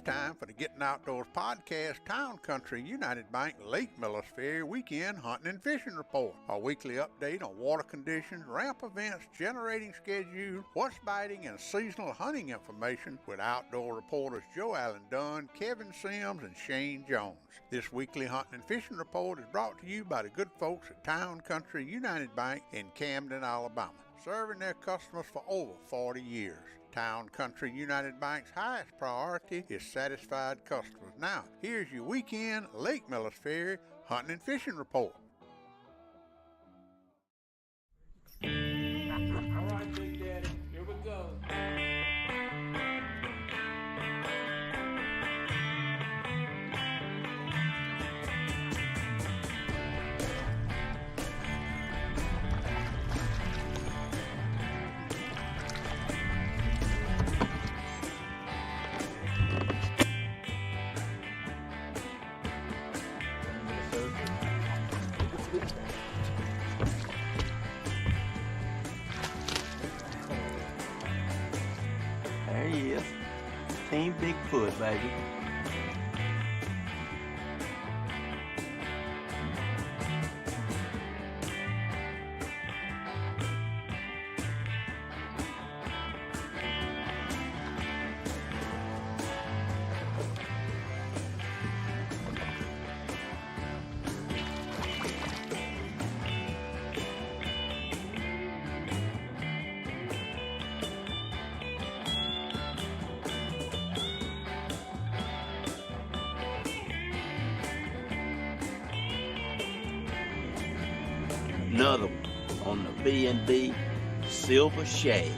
It's time for the Gettin Outdoors podcast, Town Country United Bank Lake Millers Ferry Weekend Hunting and Fishing Report. A weekly update on water conditions, ramp events, generating schedule, what's biting, and seasonal hunting information with outdoor reporters Joe Allen Dunn, Kevin Sims, and Shane Jones. This weekly hunting and fishing report is brought to you by the good folks at Town Country United Bank in Camden, Alabama, serving their customers for over 40 years. Town Country United Bank's highest priority is satisfied customers. Now, here's your weekend Lake Millers Ferry hunting and fishing report. All right, Big Daddy, here we go. There he is. Team Bigfoot, baby. Another one on the B&B Silver Shade.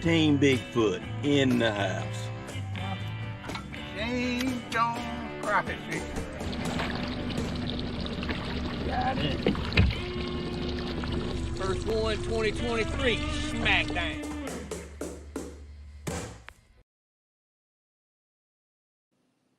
Team Bigfoot in the house. Shane Jones crappie fishing. Got it. First one, 2023, smackdown.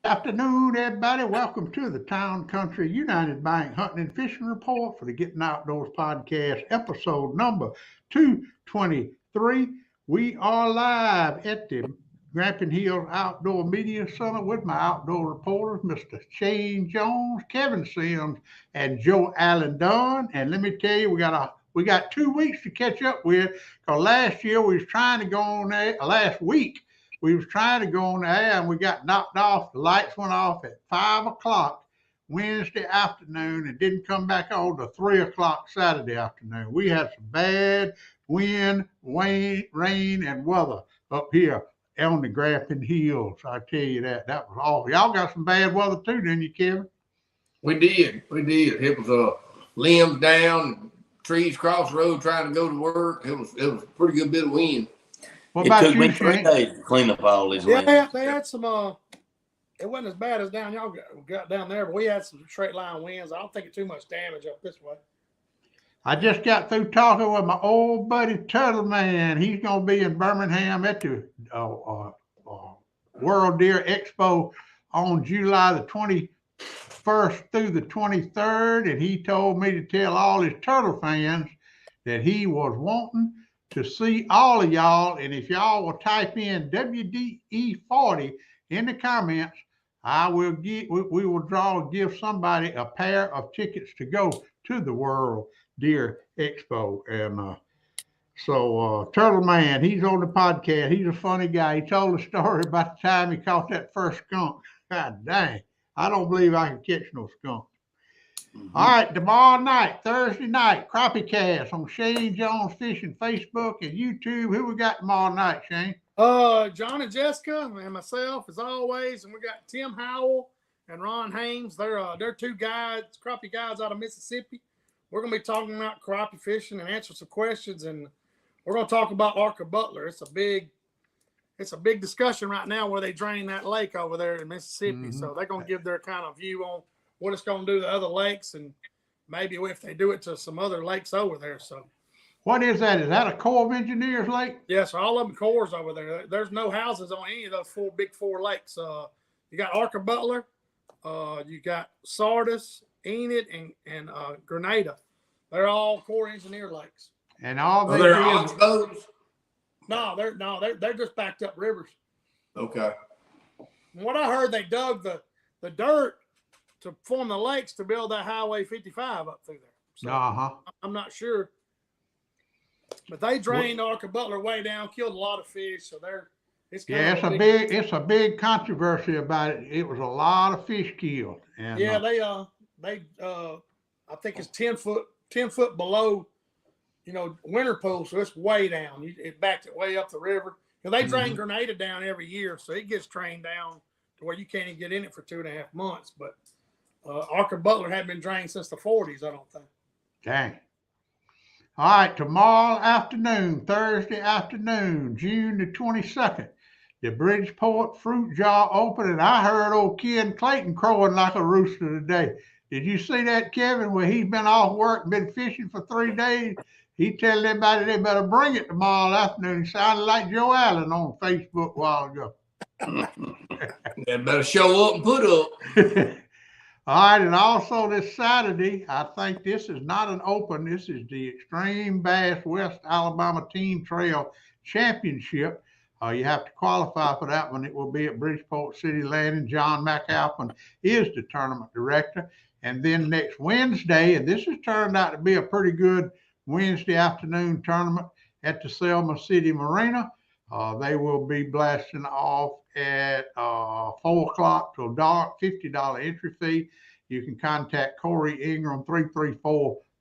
Afternoon, everybody. Welcome to the Town Country United Bank Hunting and Fishing Report for the Gettin Outdoors podcast, episode number 223. We are live at the Grampin Hills Outdoor Media Center with my outdoor reporters, Mr. Shane Jones, Kevin Sims, and Joe Allen Dunn. And let me tell you, we got 2 weeks to catch up with, because last year we was trying to go on there. Last week we was trying to go on the air and we got knocked off. The lights went off at 5 o'clock Wednesday afternoon and didn't come back on to 3 o'clock Saturday afternoon. We had some bad wind, rain, and weather up here on the Grampin Hills. I tell you that was awful. Y'all got some bad weather too, didn't you, Kevin? We did. It was limbs down, trees across the road trying to go to work. It was a pretty good bit of wind. What It about took you, me 3 Shane? days to clean up all these limbs. Yeah, they had some, it wasn't as bad as down y'all got down there, but we had some straight line winds. I don't think it's too much damage up this way. I just got through talking with my old buddy Turtle Man. He's going to be in Birmingham at the World Deer Expo on July the 21st through the 23rd. And he told me to tell all his turtle fans that he was wanting to see all of y'all. And if y'all will type in WDE40 in the comments, we will give somebody a pair of tickets to go to the World Deer Expo. And so Turtle Man, he's on the podcast. He's a funny guy. He told a story about the time he caught that first skunk. God dang, I don't believe I can catch no skunk. Mm-hmm. All right, tomorrow night, Thursday night, crappie cast on Shane Jones Fishing Facebook and YouTube. Who we got tomorrow night, Shane? John and Jessica and myself, as always, and we got Tim Howell and Ron Hames. They're two guys, crappie guys out of Mississippi. We're going to be talking about crappie fishing and answer some questions, and we're going to talk about Arca Butler. It's a big discussion right now where they drain that lake over there in Mississippi. Mm-hmm. So they're going to give their kind of view on what it's going to do to other lakes, and maybe if they do it to some other lakes over there. So What is that? Is that a Corps of Engineers lake? Yes, all of them cores over there. There's no houses on any of those big four lakes. You got Arca Butler, you got Sardis, Enid, and Grenada. They're all Corps Engineer lakes. And all Are there oxbows? No, they're just backed up rivers. Okay. From what I heard, they dug the dirt to form the lakes to build that Highway 55 up through there. So I'm not sure. But they drained Arca Butler way down, killed a lot of fish. So it's a big controversy about it. It was a lot of fish killed. And they I think it's 10 foot below, winter pool, so it's way down. It backed it way up the river. They drain Grenada down every year, so it gets drained down to where you can't even get in it for 2.5 months. But Arca Butler hadn't been drained since the 40s, I don't think. Dang. All right, tomorrow afternoon, Thursday afternoon, June the 22nd, the Bridgeport Fruit Jar open, and I heard old Ken Clayton crowing like a rooster today. Did you see that, Kevin, where he's been off work, been fishing for 3 days? He telling everybody they better bring it tomorrow afternoon. He sounded like Joe Allen on Facebook a while ago. They better show up and put up. All right, and also this Saturday, I think this is not an open. This is the Extreme Bass West Alabama Team Trail Championship. You have to qualify for that one. It will be at Bridgeport City Landing. John McAlpin is the tournament director. And then next Wednesday, and this has turned out to be a pretty good Wednesday afternoon tournament at the Selma City Marina. They will be blasting off at 4 o'clock till dark, $50 entry fee. You can contact Corey Ingram,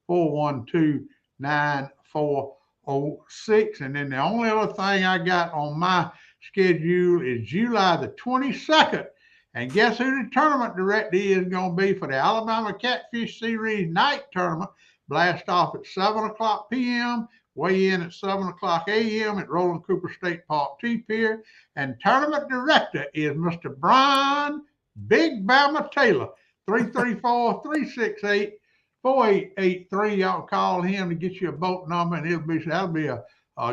334-412-9406. And then the only other thing I got on my schedule is July the 22nd. And guess who the tournament director is going to be for the Alabama Catfish Series night tournament? Blast off at 7 o'clock p.m., weigh in at 7 o'clock a.m. at Roland Cooper State Park T-Pier. And tournament director is Mr. Brian Big Bama Taylor, 334-368-4883. Y'all call him to get you a boat number, and that'll be a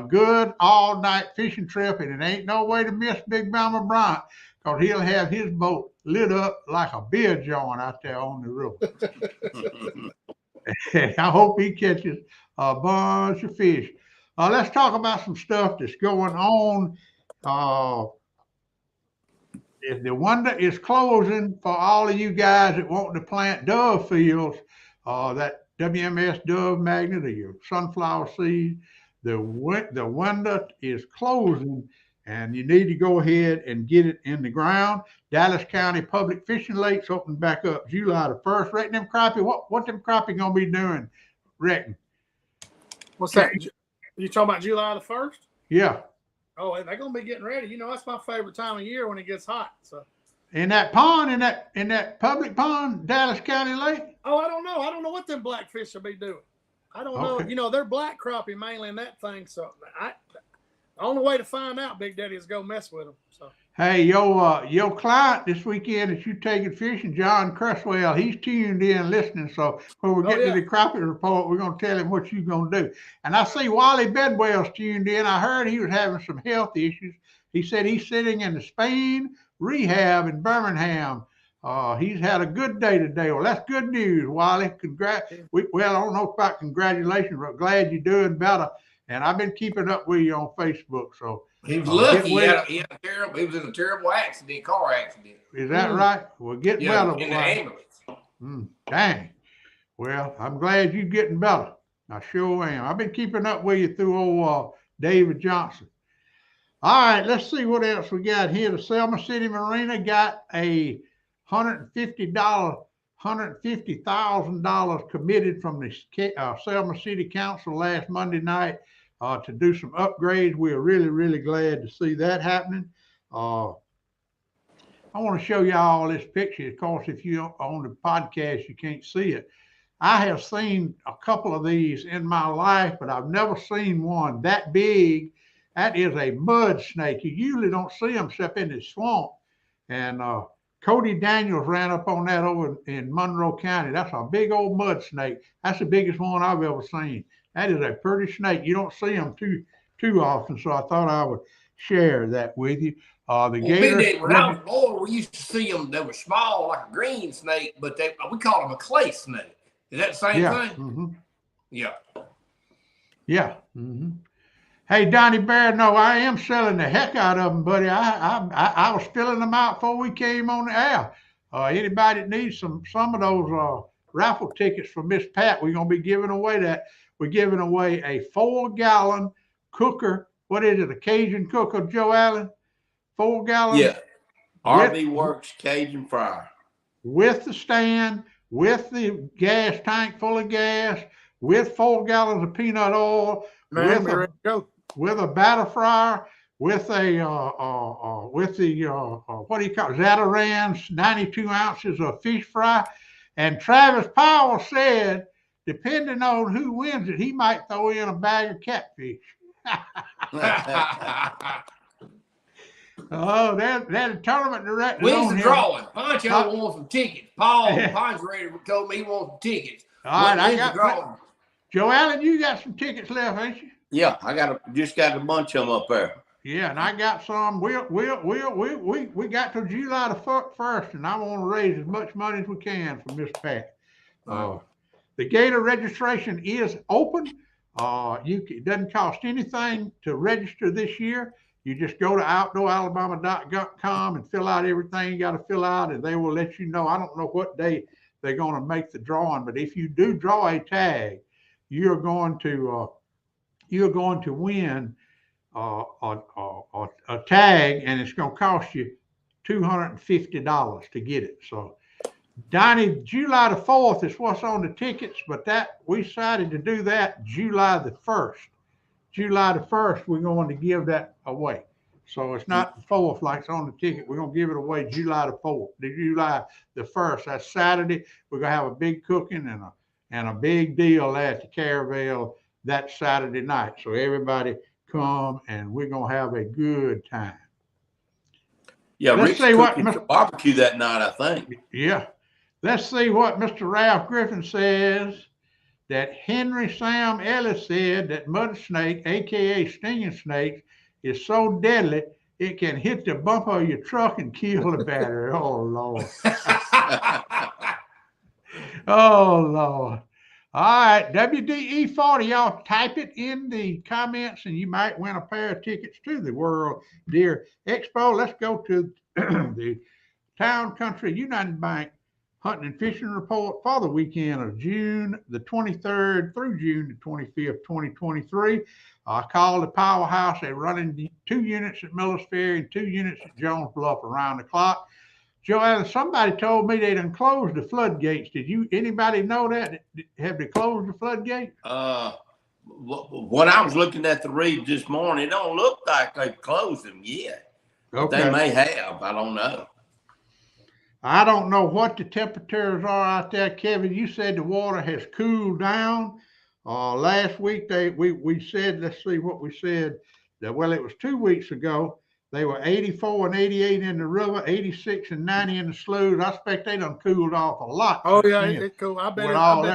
good all-night fishing trip, and it ain't no way to miss Big Bama Bryant, because he'll have his boat lit up like a beer joint out there on the river. I hope he catches a bunch of fish. Let's talk about some stuff that's going on. The Wonder is closing for all of you guys that want to plant dove fields. That WMS dove magnet or your sunflower seed. The Wonder is closing, and you need to go ahead and get it in the ground. Dallas County Public Fishing Lakes open back up July the 1st. Reckon them crappie, what them crappie gonna be doing, reckon? What's that? You talking about July the 1st? Yeah. Oh, they're gonna be getting ready. That's my favorite time of year when it gets hot. So in that pond, in that public pond, Dallas County Lake? Oh, I don't know. I don't know what them blackfish will be doing. I don't know. They're black crappie mainly in that thing. So the only way to find out, Big Daddy, is go mess with them. So hey, your client this weekend that you taking fishing, John Cresswell, he's tuned in listening. So when we get to the crappie report, we're gonna tell him what you're gonna do. And I see Wally Bedwell's tuned in. I heard he was having some health issues. He said he's sitting in the Spain rehab in Birmingham. He's had a good day today. Well, that's good news, Wally. I don't know about congratulations, but glad you're doing better. And I've been keeping up with you on Facebook. So he was lucky. He was in a terrible car accident. Is that right? Well, get better. In the ambulance. Dang. Well, I'm glad you're getting better. I sure am. I've been keeping up with you through old David Johnson. All right, let's see what else we got here. The Selma City Marina got a $150,000 committed from the Selma City Council last Monday night to do some upgrades. We're really, really glad to see that happening. I want to show y'all this picture. Of course, if you're on the podcast, you can't see it. I have seen a couple of these in my life, but I've never seen one that big. That is a mud snake. You usually don't see them except in the swamp. And Cody Daniels ran up on that over in Monroe County. That's a big old mud snake. That's the biggest one I've ever seen. That is a pretty snake. You don't see them too often, so I thought I would share that with you. The gator. Big Daddy, when I was a boy, we used to see them. They were small, like a green snake, but we call them a clay snake. Is that the same thing? Mm-hmm. Yeah. Yeah. Mm-hmm. Hey, Donnie Bear, no, I am selling the heck out of them, buddy. I was filling them out before we came on the air. Anybody that needs some of those raffle tickets for Miss Pat, we're gonna be giving away that. We're giving away a 4-gallon cooker. What is it? A Cajun cooker, Joe Allen? 4-gallon. Yeah. RV Works Cajun fryer. With the stand, with the gas tank full of gas, with 4 gallons of peanut oil, with a batter fryer, with a what do you call it? Zatarain's 92 ounces of fish fry. And Travis Powell said, depending on who wins it, he might throw in a bag of catfish. Oh, that a tournament director. When's the drawing? Poncho wants some tickets. Paul Poncherator told me he wants some tickets. All right, I got Joe Allen, you got some tickets left, ain't you? Yeah, I just got a bunch of them up there. Yeah, and I got some. We got to July the 1st, and I want to raise as much money as we can for Miss Pat. The Gator registration is open. It doesn't cost anything to register this year. You just go to outdooralabama.com and fill out everything you got to fill out, and they will let you know. I don't know what day they're going to make the drawing, but if you do draw a tag, you're going to win a tag, and it's going to cost you $250 to get it. So, Donnie, July the 4th is what's on the tickets, but we decided to do that July the 1st. July the 1st, we're going to give that away. So it's not the 4th like it's on the ticket. We're going to give it away July the 4th, July the 1st. That's Saturday. We're going to have a big cooking and a big deal at the Caravel that Saturday night. So everybody come, and we're going to have a good time. Yeah, Rick's cooking some barbecue that night, I think. Yeah. Let's see what Mr. Ralph Griffin says. That Henry Sam Ellis said that mud snake, a.k.a. stinging snake, is so deadly it can hit the bumper of your truck and kill the battery. Oh, Lord. Oh, Lord. All right, WDE 40, y'all type it in the comments, and you might win a pair of tickets to the World Deer Expo. Let's go to the Town Country United Bank Hunting and Fishing Report for the weekend of June the 23rd through June the 25th, 2023. I called the Powerhouse. They're running 2 units at Millers Ferry and 2 units at Jones Bluff around the clock. Joanne, somebody told me they done closed the floodgates. Anybody know that? Have they closed the floodgate? When I was looking at the read this morning, it don't look like they've closed them yet. Okay. They may have. I don't know. I don't know what the temperatures are out there, Kevin. You said the water has cooled down. Last week we said, let's see what we said. That, well, it was 2 weeks ago. They were 84 and 88 in the river, 86 and 90 in the sloughs. I expect they done cooled off a lot. Oh, yeah, it's cool. I bet.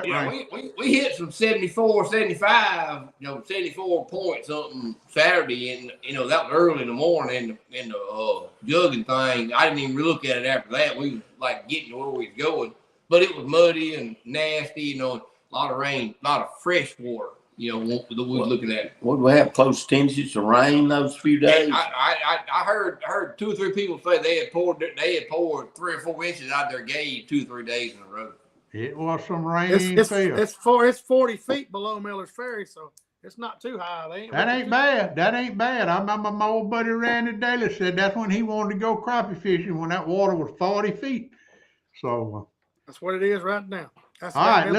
Yeah, we hit some 74, 75, 74 point something Saturday, and that was early in the morning in the jugging thing. I didn't even look at it after that. We was like getting to where we was going, but it was muddy and nasty. A lot of rain, a lot of fresh water. We were looking at. Would we have close to inches of rain those few days? I heard 2 or 3 people say they had poured 3 or 4 inches out their gauge 2 or 3 days in a row. It was some rain. It's 40 feet below Millers Ferry, so it's not too high. That ain't bad. That ain't bad. I remember my old buddy Randy Daly said that's when he wanted to go crappie fishing, when that water was 40 feet. So that's what it is right now. All right,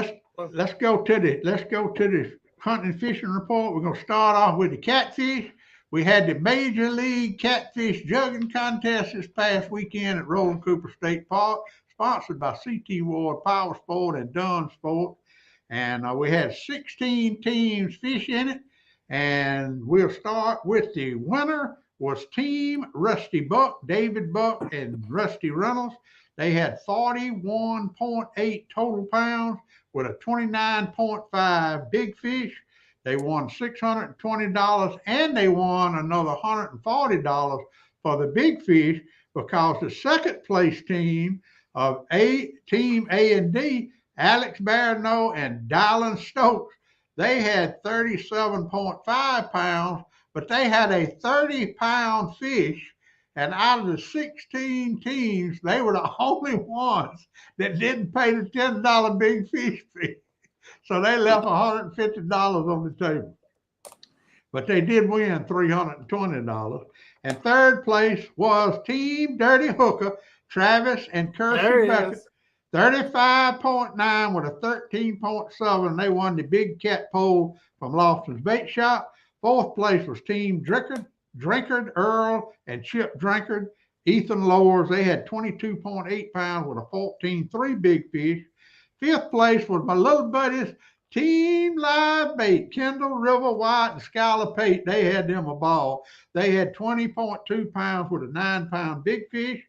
let's go to the hunting and fishing report. We're going to start off with the catfish. We had the Major League Catfish Juggin Contest this past weekend at Roland Cooper State Park, sponsored by CT Ward Power Sport and Dunn Sport. And we had 16 teams fish in it. And we'll start with the winner was Team Rusty Buck, David Buck and Rusty Reynolds. They had 41.8 total pounds with a 29.5 big fish. They won $620, and they won another $140 for the big fish, because the second place team of Team A and D, Alex Barano and Dylan Stokes, they had 37.5 pounds, but they had a 30-pound fish. And out of the 16 teams, they were the only ones that didn't pay the $10 big fish fee. So they left $150 on the table. But they did win $320. And third place was Team Dirty Hooker, Travis and Kirsten Beckett. 35.9 with a 13.7. They won the big cat pole from Lofton's Bait Shop. Fourth place was Team Drinkard, Earl, and Chip Drinkard. Ethan Lowers, they had 22.8 pounds with a 14.3 big fish. Fifth place was my little buddies, Team Live Bait, Kendall, River, White, and Skylar Pate. They had them a ball. They had 20.2 pounds with a 9-pound big fish.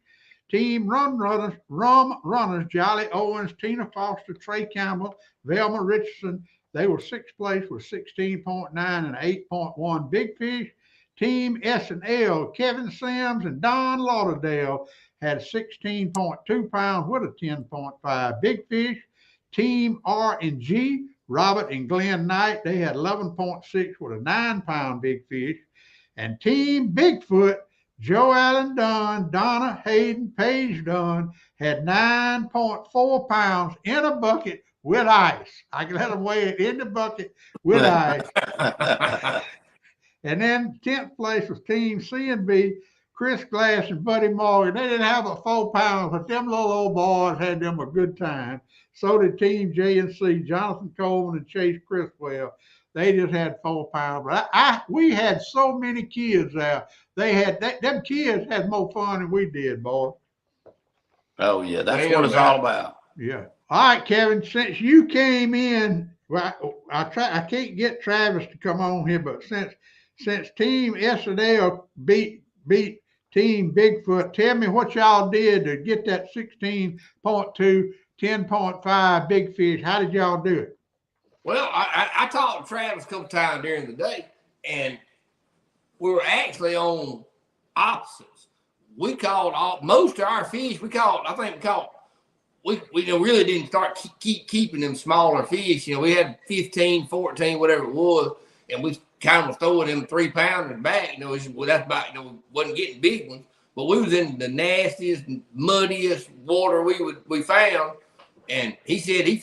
Team Rum Runners, Jolly Owens, Tina Foster, Trey Campbell, Velma Richardson, they were sixth place with 16.9 and 8.1 big fish. Team S&L, Kevin Sims and Don Lauderdale had 16.2 pounds with a 10.5 big fish. Team R&G, Robert and Glenn Knight, they had 11.6 with a 9-pound big fish. And Team Bigfoot, Joe Allen Dunn, Donna Hayden, Paige Dunn had 9.4 pounds in a bucket with ice. I can let them weigh it in the bucket with ice. And then 10th place was Team C&B, Chris Glass and Buddy Morgan. They didn't have a 4 pounds, but them little old boys had them a good time. So did Team J&C, Jonathan Coleman and Chase Criswell. They just had 4 pounds. But we had so many kids there. Them kids had more fun than we did, boy. Oh yeah, that's what it's all about. Yeah. All right, Kevin. Since you came in, well, I can't get Travis to come on here, but since Team S&L beat Team Bigfoot, tell me what y'all did to get that 16.2, 10.5 big fish. How did y'all do it? Well, I talked to Travis a couple times during the day, and we were actually on opposites. We caught most of our fish. We really didn't start keeping them smaller fish. You know, we had 15, 14, whatever it was, and we kind of throwing them 3-pounders back. You know, that's about, wasn't getting big ones, but we was in the nastiest, muddiest water we found. And he said he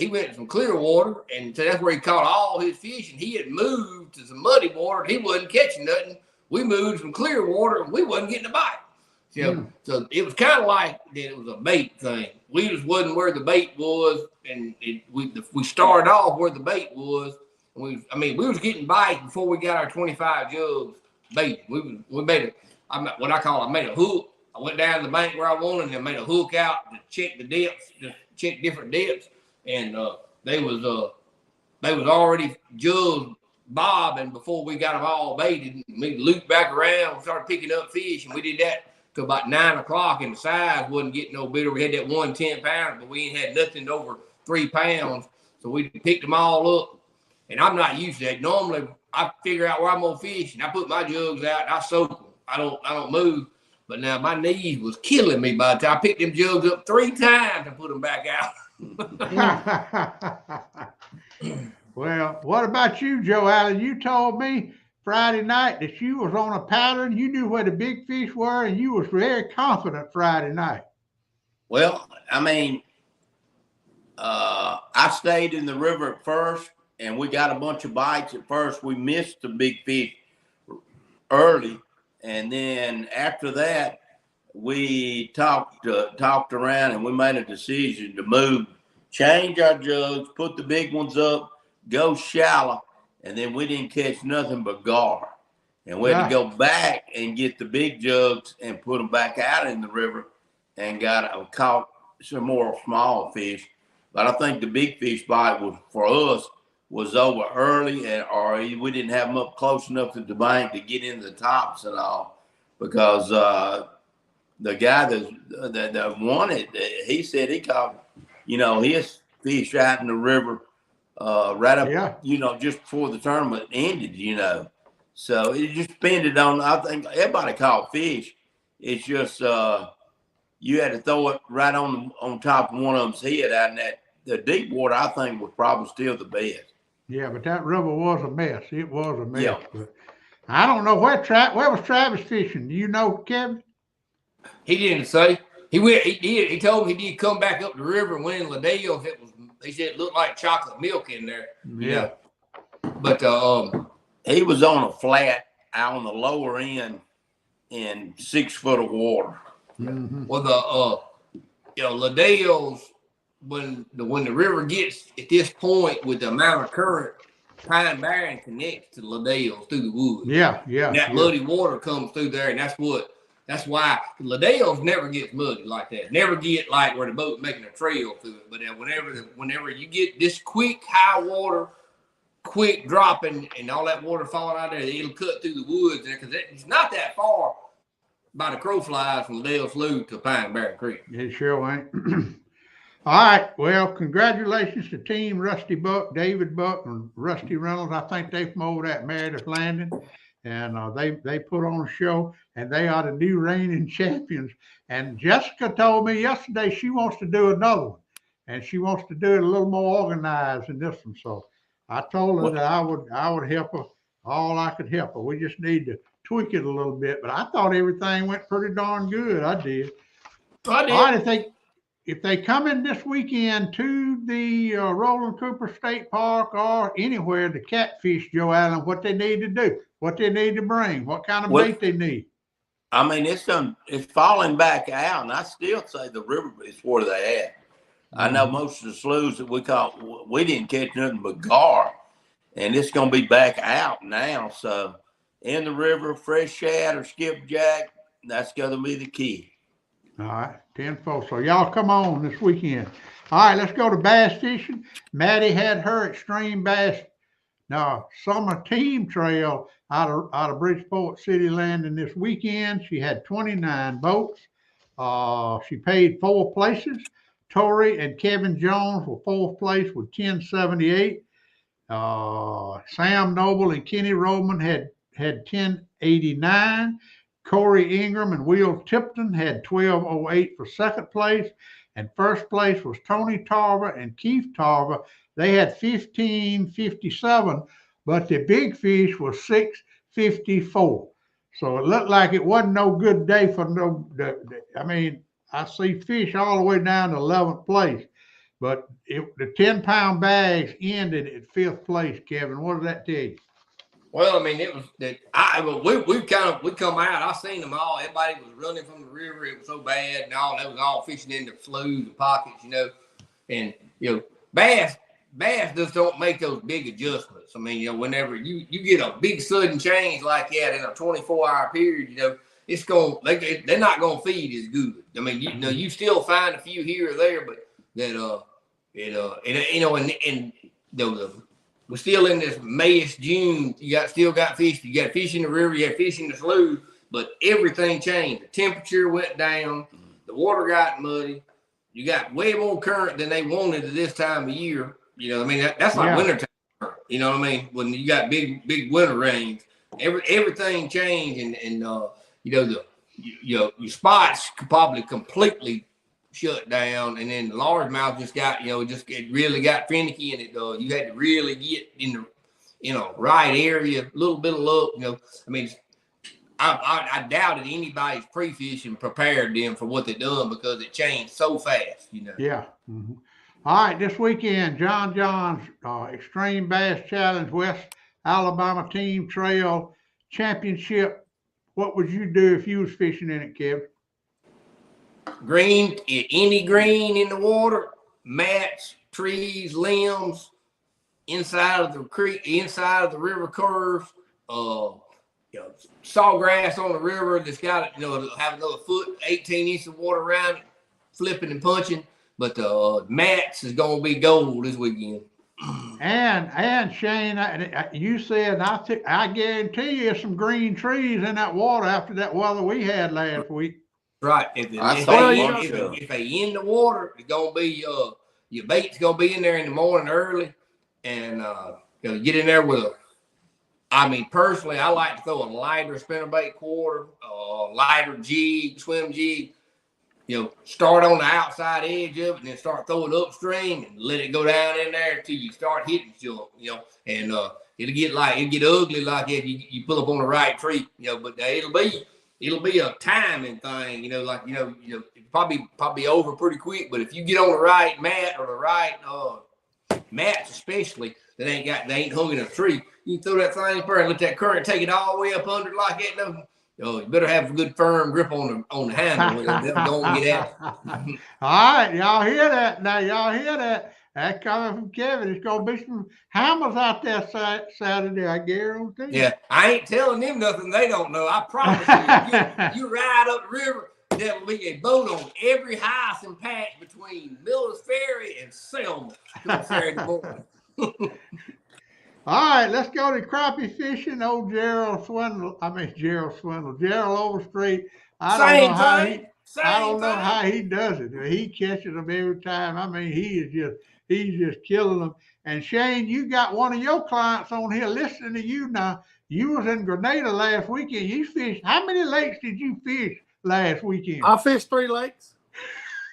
went to some clear water, and so that's where he caught all his fish. And he had moved to some muddy water. He wasn't catching nothing. We moved from clear water, and we wasn't getting a bite. So it was kind of like that. It was a bait thing. We just wasn't where the bait was, and we started off where the bait was. We was getting bites before we got our 25 jugs bait. We made I made a hook. I went down to the bank where I wanted and made a hook out to check the depths, to check different depths, and they was already jugs bobbing before we got them all baited. We looped back around, we started picking up fish, and we did that till about 9 o'clock, and the size wasn't getting no bigger. We had that 1 10-pounder, but we ain't had nothing over 3 pounds, so we picked them all up. And I'm not used to that. Normally, I figure out where I'm gonna fish, and I put my jugs out, and I soak them. I don't move. But now my knees was killing me by the time I picked them jugs up 3 times and put them back out. Well, what about you, Joe Allen? You told me Friday night that you was on a pattern. You knew where the big fish were, and you was very confident Friday night. Well, I stayed in the river at first, and we got a bunch of bites at first. We missed the big fish early. And then after that, we talked around, and we made a decision to change our jugs, put the big ones up, go shallow, and then we didn't catch nothing but gar. And we had to go back and get the big jugs and put them back out in the river and caught some more small fish. But I think the big fish bite was over early, or we didn't have them up close enough to the bank to get in the tops and all, because the guy that won it, he said he caught, his fish out in the river right up, Yeah. Just before the tournament ended, So it just depended on, I think everybody caught fish. It's just you had to throw it right on top of one of them's head out in the deep water. I think was probably still the best. Yeah, but that river was a mess. It was a mess. Yeah. But I don't know where was Travis fishing. Do you know, Kevin? He didn't say. He went. He told me he did come back up the river and went in Liddell's. He said it looked like chocolate milk in there. Yeah. But he was on a flat out on the lower end in 6 foot of water. Mm-hmm. Well, Liddell's, when the river gets at this point with the amount of current, Pine Barren connects to Liddell's through the woods. Yeah. And that muddy water comes through there, and that's why Liddell's never gets muddy like that. Never get like where the boat's making a trail through it. But whenever you get this quick high water, quick dropping, and all that water falling out there, it'll cut through the woods there because it's not that far by the crow flies from Liddell's Slough to Pine Barren Creek. It sure ain't. All right. Well, congratulations to Team Rusty Buck, David Buck, and Rusty Reynolds. I think they from over at Meredith Landing. And they put on a show, and they are the new reigning champions. And Jessica told me yesterday she wants to do another one, and she wants to do it a little more organized than this one. So I told her that I would help her all I could help her. We just need to tweak it a little bit. But I thought everything went pretty darn good. I did. All right, if they come in this weekend to the Roland Cooper State Park or anywhere to catfish Joe Allen, what they need to do, what they need to bring, what kind of bait they need. I mean, it's falling back out, and I still say the river is where they at. I know most of the sloughs that we didn't catch nothing but gar, and it's going to be back out now. So in the river, fresh shad or skipjack, that's going to be the key. All right, 10-4. So y'all come on this weekend. All right, let's go to bass fishing. Maddie had her extreme bass summer team trail out of Bridgeport City Landing this weekend. She had 29 boats. She paid 4 places. Tori and Kevin Jones were 4th place with 1078. Sam Noble and Kenny Roman had 1089. Corey Ingram and Will Tipton had 1208 for 2nd place. And 1st place was Tony Tarver and Keith Tarver. They had 1557, but the big fish was 654. So it looked like it wasn't no good day for I see fish all the way down to 11th place, but the 10-pound bags ended at 5th place. Kevin, what does that tell you? Well, I mean, it was that we come out. I seen them all. Everybody was running from the river. It was so bad, and all that was all fishing in the sloughs and pockets, And bass just don't make those big adjustments. I mean, whenever you get a big sudden change like that in a 24-hour period, it's they're not gonna feed as good. I mean, you still find a few here or there, but we're still in this Mayish June. You still got fish. You got fish in the river. You got fish in the slough, but everything changed. The temperature went down. The water got muddy. You got way more current than they wanted at this time of year. That's like winter time. You know what I mean? When you got big winter rains, everything changed, and your spots could probably completely shut down, and then the largemouth it really got finicky, and you had to really get in the right area, a little bit of luck. I doubted anybody's pre-fishing prepared them for what they done because it changed so fast. Yeah. Mm-hmm. All right, this weekend, John John's Extreme Bass Challenge West Alabama Team Trail Championship. What would you do if you was fishing in it, Kevin? Any green in the water, mats, trees, limbs, inside of the creek, inside of the river curve, sawgrass on the river that's got have another foot, 18 inches of water around it, flipping and punching. But the mats is gonna be gold this weekend. And Shane, you said I guarantee you there's some green trees in that water after that weather we had last week. Right. If they in the water, it's gonna be your bait's gonna be in there in the morning early. and get in there with personally, I like to throw a lighter spinnerbait quarter, lighter jig, swim jig. Start on the outside edge of it and then start throwing upstream and let it go down in there until you start hitting stuff, and it'll get ugly like if you pull up on the right tree, but it'll be a timing thing, probably over pretty quick. But if you get on the right mat or the right mats especially that ain't hung in a tree, you can throw that thing there and let that current take it all the way up under like that. You better have a good firm grip on the handle. Don't get at it. All right, y'all hear that now? Y'all hear that? That coming from Kevin. It's gonna be some hammers out there Saturday, I guarantee. Yeah, I ain't telling them nothing they don't know. I promise you. You ride up the river, there will be a boat on every house and patch between Millers Ferry and Selma Saturday morning. All right, let's go to crappie fishing. Old Gerald Overstreet. I don't know how he does it. He catches them every time. He's just killing them. And Shane, you got one of your clients on here listening to you now. You was in Grenada last weekend. You fished. How many lakes did you fish last weekend? I fished 3 lakes.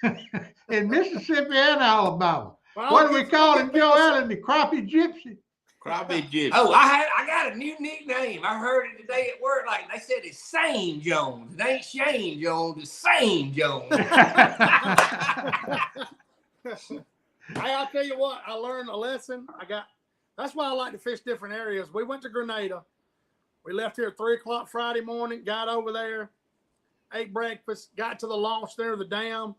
In Mississippi and Alabama. Well, what do we call him, Joe Allen? The crappie gypsy. Crappie gypsy. Oh, I got a new nickname. I heard it today at work. Like they said, it's Sane Jones. It ain't Shane Jones. It's Sane Jones. Hey, I'll tell you what. I learned a lesson. That's why I like to fish different areas. We went to Grenada. We left here at 3 o'clock Friday morning. Got over there, ate breakfast. Got to the launch there, the dam.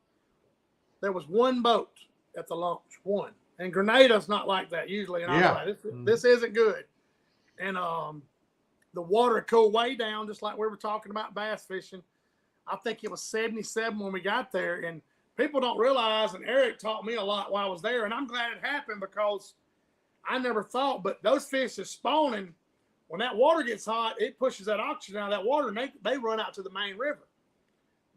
There was one boat at the launch. One. And Grenada's not like that usually. And I was like, this isn't good. And the water cooled way down, just like we were talking about bass fishing. I think it was 77 when we got there. And people don't realize, and Eric taught me a lot while I was there, and I'm glad it happened because I never thought, but those fish are spawning. When that water gets hot, it pushes that oxygen out of that water, and they run out to the main river.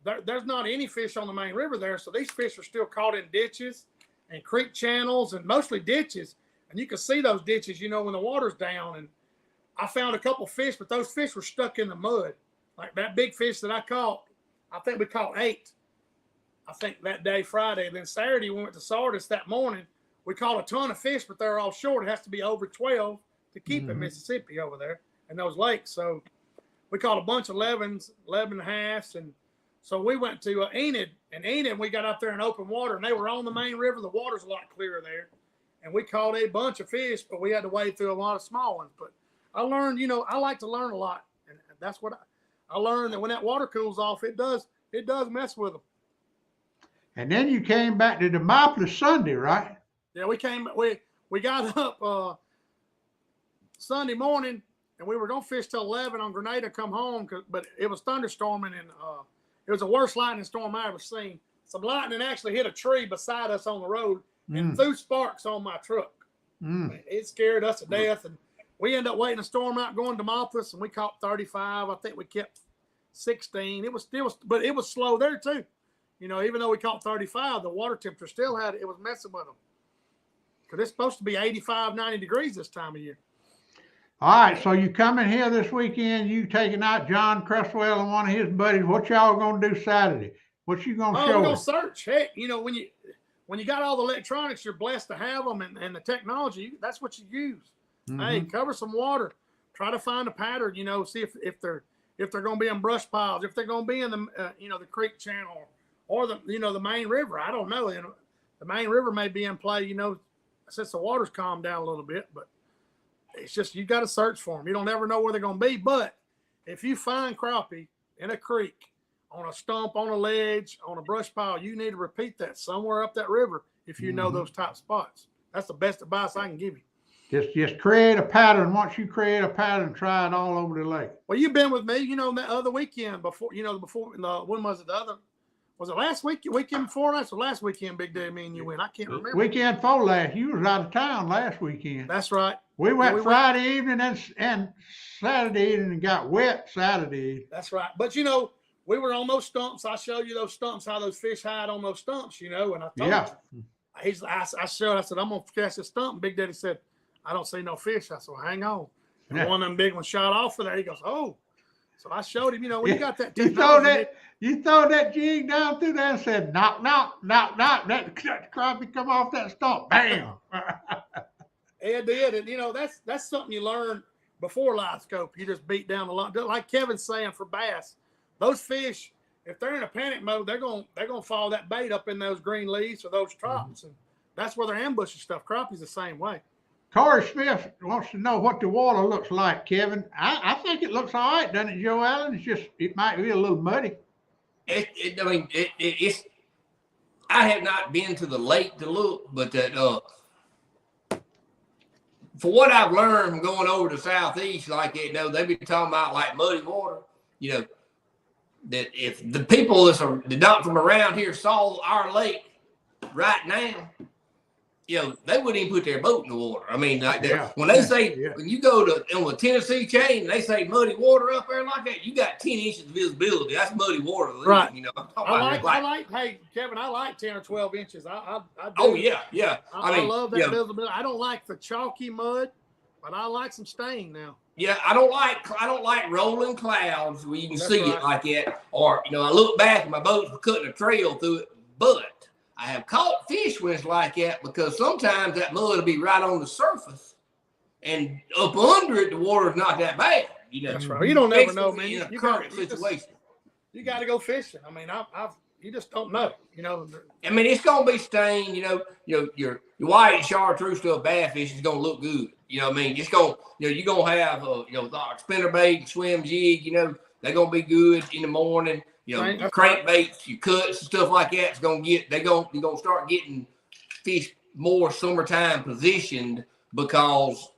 There's not any fish on the main river there, so these fish are still caught in ditches and creek channels and mostly ditches. And you can see those ditches, when the water's down. And I found a couple fish, but those fish were stuck in the mud. Like that big fish that I caught, I think we caught 8. I think that day, Friday. And then Saturday, we went to Sardis that morning. We caught a ton of fish, but they're all short. It has to be over 12 to keep in Mississippi over there in those lakes. So we caught a bunch of 11s, 11 and a halves. And so we went to Enid. And Enid, we got up there in open water, and they were on the main river. The water's a lot clearer there. And we caught a bunch of fish, but we had to wade through a lot of small ones. But I learned, I like to learn a lot. And that's what I learned, that when that water cools off, it does mess with them. And then you came back to Demopolis Sunday, right? Yeah, we got up Sunday morning, and we were going to fish till 11 on Grenada, come home, but it was thunderstorming, and it was the worst lightning storm I ever seen. Some lightning actually hit a tree beside us on the road and threw sparks on my truck. It scared us to death, and we ended up waiting a storm out going to Demopolis, and we caught 35. I think we kept 16. It was slow there too. Even though we caught 35, the water temperature still it was messing with them. Because it's supposed to be 85, 90 degrees this time of year. All right, so you coming here this weekend, you taking out John Cresswell and one of his buddies. What y'all going to do Saturday? What you going to show we're going us? to search. Heck, when you got all the electronics, you're blessed to have them, and the technology, that's what you use. Hey, cover some water. Try to find a pattern, see if they're going to be in brush piles, if they're going to be in the, the creek channel or the main river. I don't know. The main river may be in play, since the water's calmed down a little bit, but it's just, you got to search for them. You don't ever know where they're going to be. But if you find crappie in a creek, on a stump, on a ledge, on a brush pile, you need to repeat that somewhere up that river if you know those type spots. That's the best advice I can give you. Just create a pattern. Once you create a pattern, try it all over the lake. Well, you've been with me, that other weekend before, when was it? Was it last weekend before last, or last weekend, Big Day, me and you went? I can't remember. Weekend before last. You was out of town last weekend. That's right. We went Friday evening and Saturday evening and got wet Saturday. That's right. But, we were on those stumps. I showed you those stumps, how those fish hide on those stumps, and I told you. I said, I'm going to catch a stump. And Big Daddy said, I don't see no fish. I said, well, hang on. And one of them big ones shot off of there. He goes, oh. So I showed him, when you got that technology. You throw that jig down through there and said, knock, knock, knock, knock. That crappie come off that stump. Bam. It did. And, that's something you learn before live scope. You just beat down a lot. Like Kevin's saying for bass, those fish, if they're in a panic mode, they're going to follow that bait up in those green leaves or those troughs. And that's where they're ambushing stuff. Crappie's the same way. Corey Smith wants to know what the water looks like, Kevin. I think it looks all right, doesn't it, Joe Allen? It might be a little muddy. It's. I have not been to the lake to look, but that for what I've learned from going over to Southeast, like they be talking about like muddy water. That if the people that not from around here saw our lake right now, they wouldn't even put their boat in the water. I mean, when they say when you go on the Tennessee chain, they say muddy water up there like that, you got 10 inches of visibility. That's muddy water, right? Hey Kevin, I like 10 or 12 inches. I do. Oh yeah. I love that visibility. I don't like the chalky mud, but I like some stain now. Yeah, I don't like rolling clouds where you can see it like that. Or I look back and my boat's cutting a trail through it, but I have caught fish when it's like that because sometimes that mud will be right on the surface, and up under it, the water's not that bad. That's right. You don't never know, man. In a current situation, you got to go fishing. I mean, you just don't know. I mean, it's gonna be stained. Your white and chartreuse stuff, bad fish is gonna look good. I mean, it's gonna, you're gonna have spinnerbait, swim jig. They're gonna be good in the morning. Crankbaits, your cuts and stuff like that. You're gonna start getting fish more summertime positioned because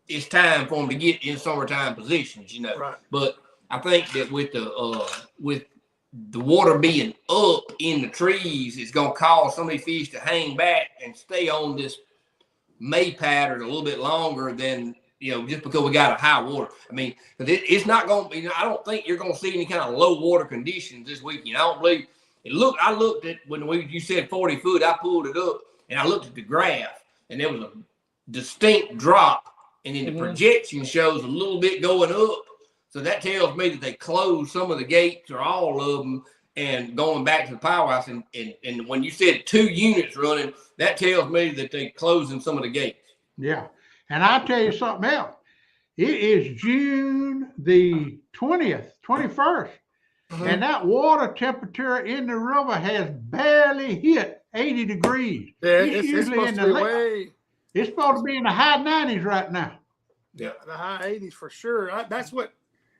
it's time for them to get in summertime positions. Right. But I think that with the water being up in the trees, it's gonna cause some of these fish to hang back and stay on this May pattern a little bit longer than. Just because we got a high water. I mean, it's not going to be, I don't think you're going to see any kind of low water conditions this weekend. I don't believe it. I looked at when you said 40 foot, I pulled it up and I looked at the graph and there was a distinct drop. And then the projection shows a little bit going up. So that tells me that they closed some of the gates or all of them and going back to the powerhouse. And when you said 2 units running, that tells me that they closing some of the gates. Yeah. And I'll tell you something else. It is June the 20th, 21st. And that water temperature in the river has barely hit 80 degrees. Yeah, it's supposed to be it's supposed to be in the high 90s right now. Yeah, the high 80s for sure. That's what,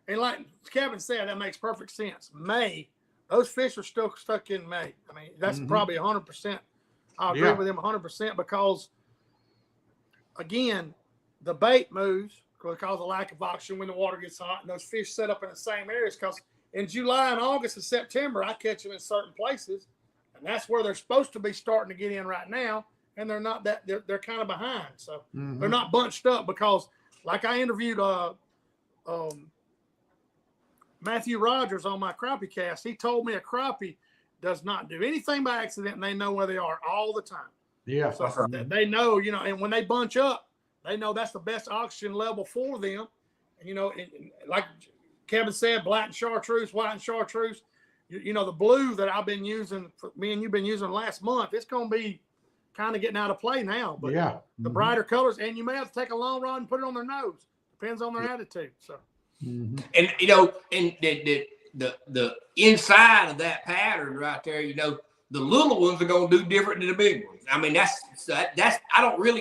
and like Kevin said, that makes perfect sense. May, those fish are still stuck in May. I mean, that's probably 100%. I agree with him 100% because, again, the bait moves because of lack of oxygen when the water gets hot, and those fish set up in the same areas. Because in July and August and September, I catch them in certain places, and that's where they're supposed to be starting to get in right now. And they're not that they're kind of behind, so they're not bunched up because, like I interviewed Matthew Rogers on my crappie cast. He told me a crappie does not do anything by accident, and they know where they are all the time. Yeah, so they know, and when they bunch up, they know that's the best oxygen level for them. And, and like Kevin said, black and chartreuse, white and chartreuse. The blue that I've been using, me and you've been using last month, it's going to be kind of getting out of play now. But the brighter colors, and you may have to take a long rod and put it on their nose. Depends on their attitude. So, and and the inside of that pattern right there, the little ones are going to do different than the big ones. I mean, that's I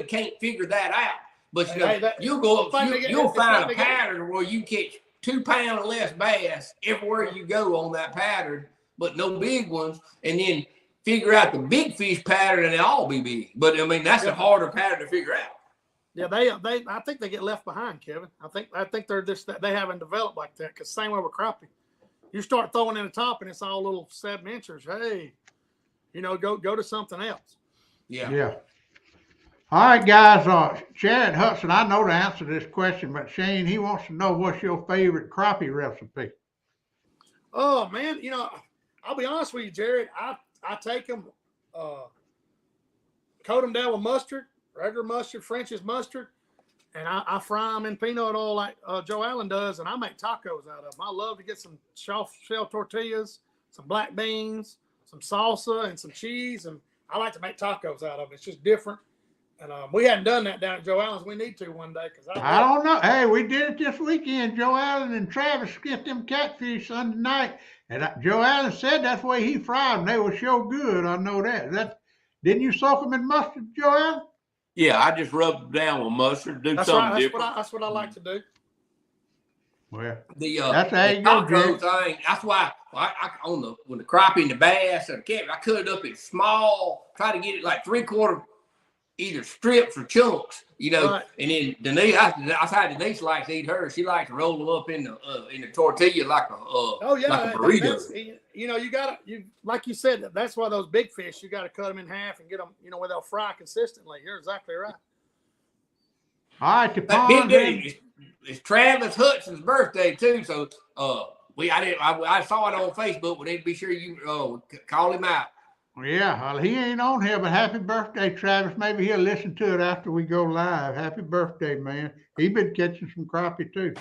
can't figure that out. But you'll find a pattern where you catch 2 pound or less bass everywhere you go on that pattern, but no big ones, and then figure out the big fish pattern and they all be big. But I mean, that's a harder pattern to figure out. Yeah, I think they get left behind, Kevin. I think they're they haven't developed like that. Because same way with crappie, you start throwing in the top and it's all little 7-inchers. Hey, go to something else. Yeah. All right, guys. Chad Hudson, I know the answer to this question, but Shane, he wants to know what's your favorite crappie recipe. Oh man, I'll be honest with you, Jared. I take them, coat them down with mustard, regular mustard, French's mustard, and I fry them in peanut oil like Joe Allen does, and I make tacos out of them. I love to get some shell tortillas, some black beans, some salsa, and some cheese, and I like to make tacos out of it. It's just different. And we hadn't done that down at Joe Allen's. We need to one day. I don't know. Hey, we did it this weekend. Joe Allen and Travis get them catfish Sunday night. And Joe Allen said that's the way he fried them. They were so good. I know that. Didn't you soak them in mustard, Joe Allen? Yeah, I just rubbed them down with mustard. Do something different. That's what I like to do. Well, that's how you go, thing. That's why when the crappie and the bass or the catfish, I cut it up in small. Try to get it like 3/4. Either strips or chunks, right. And then Denise, I had Denise likes to eat hers. She likes to roll them up in the tortilla like a like a burrito. You like you said, that's why those big fish, you got to cut them in half and get them, where they'll fry consistently. You're exactly right. All right, the pond. It's Travis Hudson's birthday too, so I saw it on Facebook, but they'd be sure you call him out. Yeah, well, he ain't on here, but happy birthday, Travis. Maybe he'll listen to it after we go live. Happy birthday, man. He's been catching some crappie, too.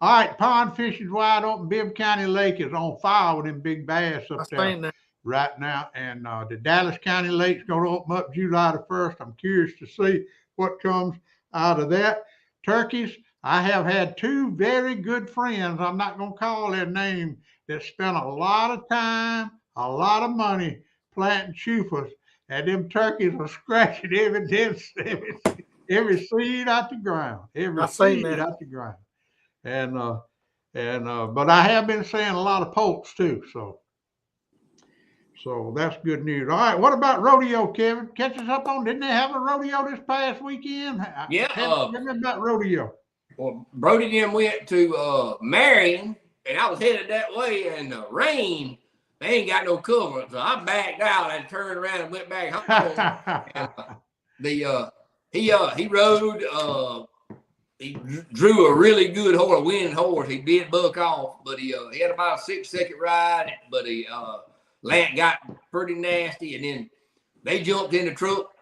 All right, pond fishing's wide open. Bibb County Lake is on fire with them big bass up there right now. And the Dallas County Lake's going to open up July the 1st. I'm curious to see what comes out of that. Turkeys, I have had two very good friends, I'm not going to call their name, that spent a lot of time, a lot of money planting chufas, and them turkeys are scratching every seed out the ground. Out the ground. But I have been seeing a lot of poults too, so that's good news. All right, what about rodeo, Kevin? Catch us up on, didn't they have a rodeo this past weekend? Yeah. Tell me about rodeo. Well, Brody then went to Marion, and I was headed that way, and the rain, they ain't got no cover, so I backed out and turned around and went back home. He rode. He drew a really good horse, a winning horse. He did buck off, but he had about a 6-second ride. But land got pretty nasty, and then they jumped in the truck.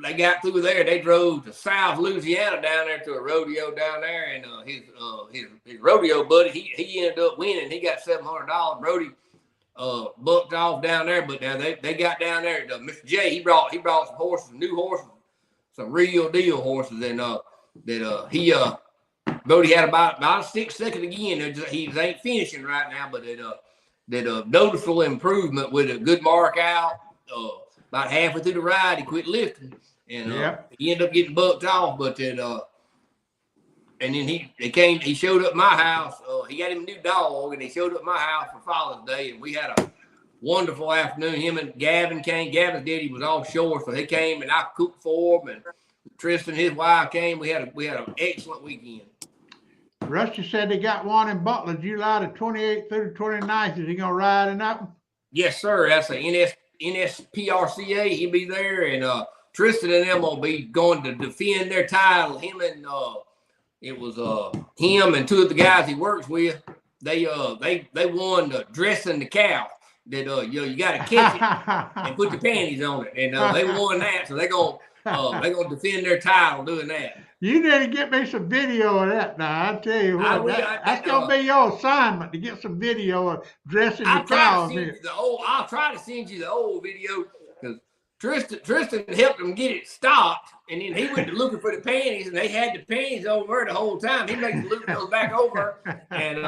They got through there. They drove to South Louisiana down there to a rodeo down there, and his rodeo buddy he ended up winning. He got $700. Brody bucked off down there, but now they got down there. Mr. J, he brought some horses, some new horses, some real deal horses, and Brody had about a 6 second again. He ain't finishing right now, but that noticeable improvement with a good mark out. About halfway through the ride, he quit lifting, and he ended up getting bucked off. But and then he showed up at my house. He got him a new dog, and he showed up at my house for Father's Day, and we had a wonderful afternoon. Him and Gavin came. Gavin's daddy was offshore, so he came, and I cooked for him. And Tristan, his wife, came. We had an excellent weekend. Rusty said they got one in Butler, July the 28th through the 29th. Is he gonna ride in that one? Yes, sir. That's a NSPRCA. He'll be there, and Tristan and them will be going to defend their title. Him and it was him and two of the guys he works with. They won the dressing the cow. That you got to catch it and put the panties on it, and they won that. So they're gonna defend their title doing that. You need to get me some video of that now. I tell you what, that's gonna be your assignment, to get some video of dressing the cow. I'll try to send you the old video, because Tristan helped him get it stopped, and then he went to looking for the panties, and they had the panties over the whole time. He makes the loop goes back over, and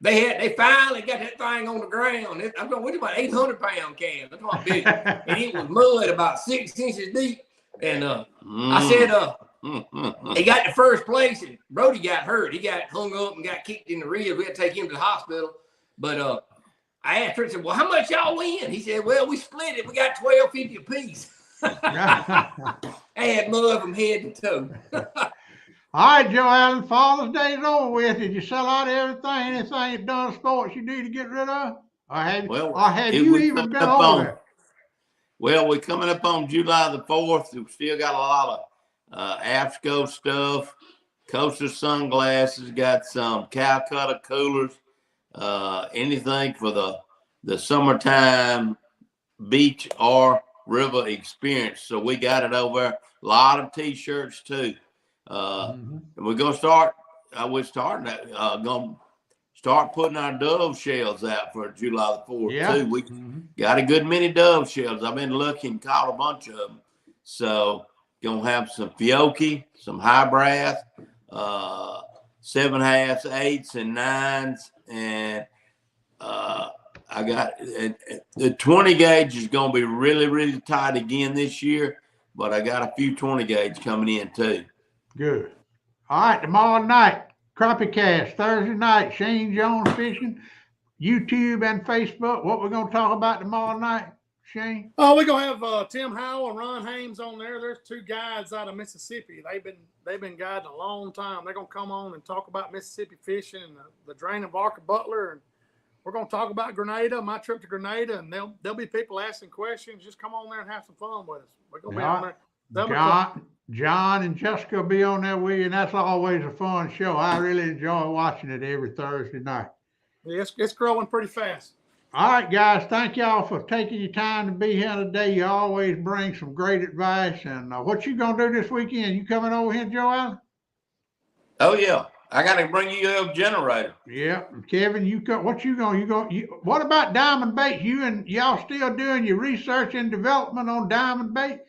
they finally got that thing on the ground. I'm going, what about 800-pound can? That's what big, and it was mud about 6 inches deep. And I said, he got to first place, and Brody got hurt. He got hung up and got kicked in the ribs. We had to take him to the hospital. But I asked Tristan, well, how much y'all win? He said, well, we split it. We got $12.50 apiece. I had mud from head to toe. All right, Joe Allen, Father's Day is over with. Did you sell out everything? Anything done sports you need to get rid of? Or have you even been over there? Well, we're coming up on July the 4th. We've still got a lot of AFSCO stuff, Coaster sunglasses, got some Calcutta coolers, anything for the summertime beach or river experience. So we got it over there. A lot of T-shirts too. And we're gonna start. We're starting that. Gonna start putting our dove shells out for July the 4th too. We got a good many dove shells. I've been looking, caught a bunch of them. So gonna have some Fiocchi, some high brass, 7/2, 8s, and 9s, and I got the 20 gauge is gonna be really, really tight again this year, but I got a few 20 gauge coming in too. Good. All right, tomorrow night, Crappie Cast, Thursday night, Shane Jones Fishing, YouTube and Facebook. What we're gonna talk about tomorrow night, Shane? Oh, we're gonna have Tim Howell and Ron Hames on there. There's two guides out of Mississippi. They've been guiding a long time. They're gonna come on and talk about Mississippi fishing and the drain of Arca Butler, and we're gonna talk about Grenada, my trip to Grenada, and there'll be people asking questions. Just come on there and have some fun with us. We're gonna be on there. John and Jessica will be on there with you, and that's always a fun show. I really enjoy watching it every Thursday night. Yeah, it's growing pretty fast. All right, guys, thank y'all for taking your time to be here today. You always bring some great advice. And what you gonna do this weekend? You coming over here, Joel? Oh yeah, I got to bring you a generator. Yeah, Kevin, what about diamond bait? You and y'all still doing your research and development on diamond bait?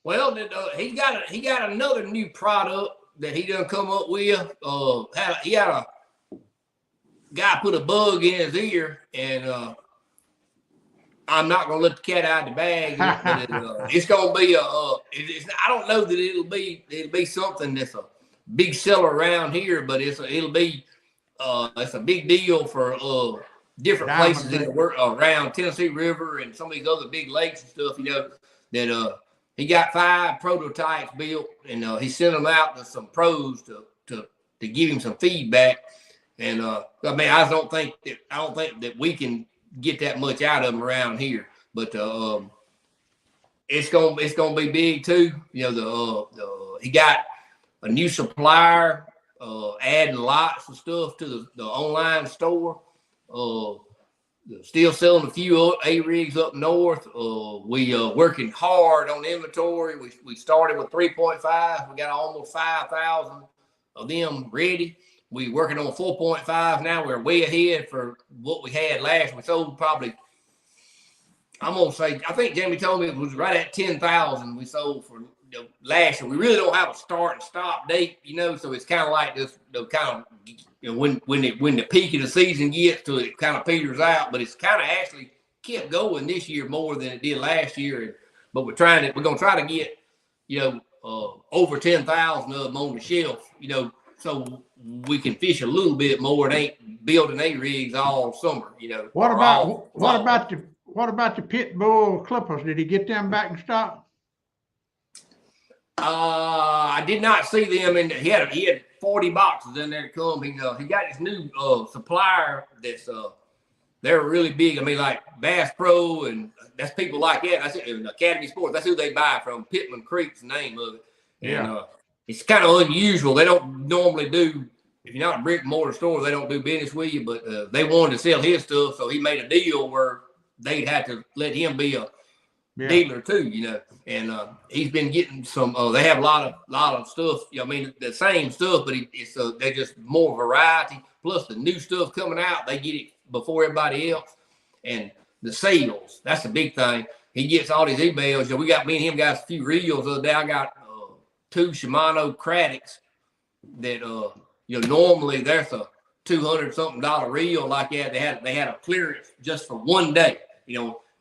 Well, he got another new product that he done come up with. He had a guy put a bug in his ear, and I'm not gonna let the cat out of the bag. But it's gonna be I don't know that it'll be something that's a big seller around here, but it's a big deal for different places in the world around Tennessee River and some of these other big lakes and stuff. That he got 5 prototypes built, and he sent them out to some pros to give him some feedback. And I don't think that we can get that much out of them around here, but it's gonna be big too. He got a new supplier, adding lots of stuff to the online store. Still selling a few A-rigs up north. We working hard on inventory. We started with 3.5. We got almost 5,000 of them ready. We working on 4.5 now. We're way ahead for what we had last. We sold probably, I'm gonna say, I think Jamie told me it was right at 10,000 we sold for last year. We really don't have a start and stop date, so it's kind of like this, when the peak of the season gets to it kind of peters out, but it's kind of actually kept going this year more than it did last year. But we're gonna try to get, over 10,000 of them on the shelf, so we can fish a little bit more. It ain't building A-rigs all summer, What about the pit bull clippers? Did he get them back in stock? I did not see them, and he had 40 boxes in there to come. He got this new supplier that's they're really big. Like Bass Pro, and that's people like that. That's it, Academy Sports. That's who they buy from. Pittman Creek's the name of it. And it's kind of unusual. They don't normally do. If you're not a brick and mortar store, they don't do business with you. But they wanted to sell his stuff, so he made a deal where they'd have to let him be a dealer too, and he's been getting some. They have a lot of stuff. The same stuff, but they're just more variety. Plus the new stuff coming out, they get it before everybody else. And the sales, that's the big thing. He gets all these emails. Me and him got a few reels the other day. I got 2 Shimano Cradocks that normally there's a $200 something reel like that. They had a clearance just for one day.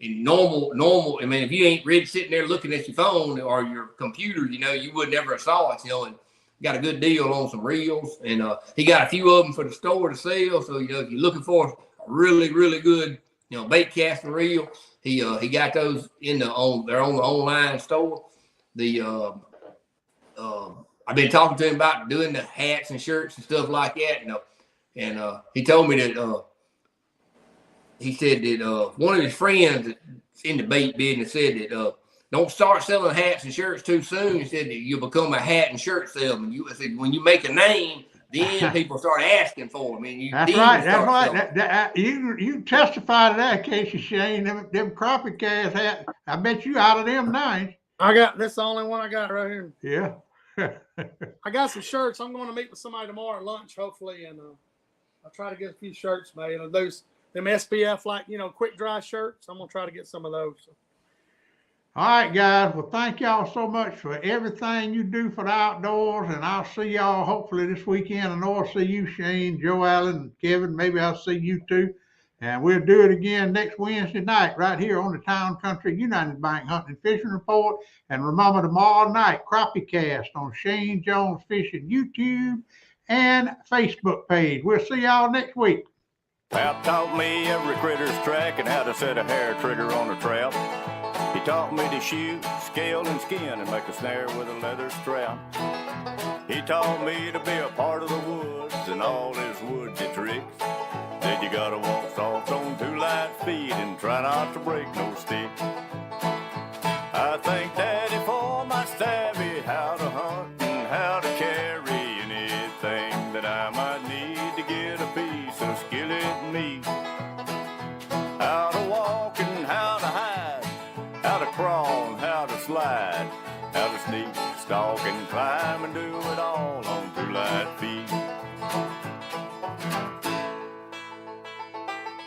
In normal, if you ain't really sitting there looking at your phone or your computer, you would never have saw it, and got a good deal on some reels. And he got a few of them for the store to sell. So, if you're looking for a really, really good, bait casting reel, he got those they're on the online store. I've been talking to him about doing the hats and shirts and stuff like that, and he told me that, he said that one of his friends in the bait business said that don't start selling hats and shirts too soon. He said that you'll become a hat and shirt salesman. I said when you make a name, then people start asking for them. That's right. You testify to that, Casey Shane. Them crappie cast hats. I bet you out of them 9. That's the only one I got right here. Yeah. I got some shirts. I'm going to meet with somebody tomorrow at lunch, hopefully, and I'll try to get a few shirts made. Those them SPF quick dry shirts. I'm gonna try to get some of those. All right, guys. Well, thank y'all so much for everything you do for the outdoors, and I'll see y'all hopefully this weekend. I know I'll see you, Shane, Joe Allen, and Kevin. Maybe I'll see you too. And we'll do it again next Wednesday night right here on the Town Country United Bank Hunting and Fishing Report. And remember, tomorrow night, Crappie Cast on Shane Jones Fishing YouTube and Facebook page. We'll see y'all next week. Pap taught me every critter's track and how to set a hair trigger on a trap. He taught me to shoot, scale, and skin and make a snare with a leather strap. He taught me to be a part of the woods and all his woodsy tricks. Said you gotta walk soft on 2 light feet and try not to break no stick. I thank Daddy for my savvy, how to hunt and how to carry anything that I might need to get a piece of skillet meat. How to walk and how to hide, how to crawl and how to slide, how to sneak, stalk, and climb and do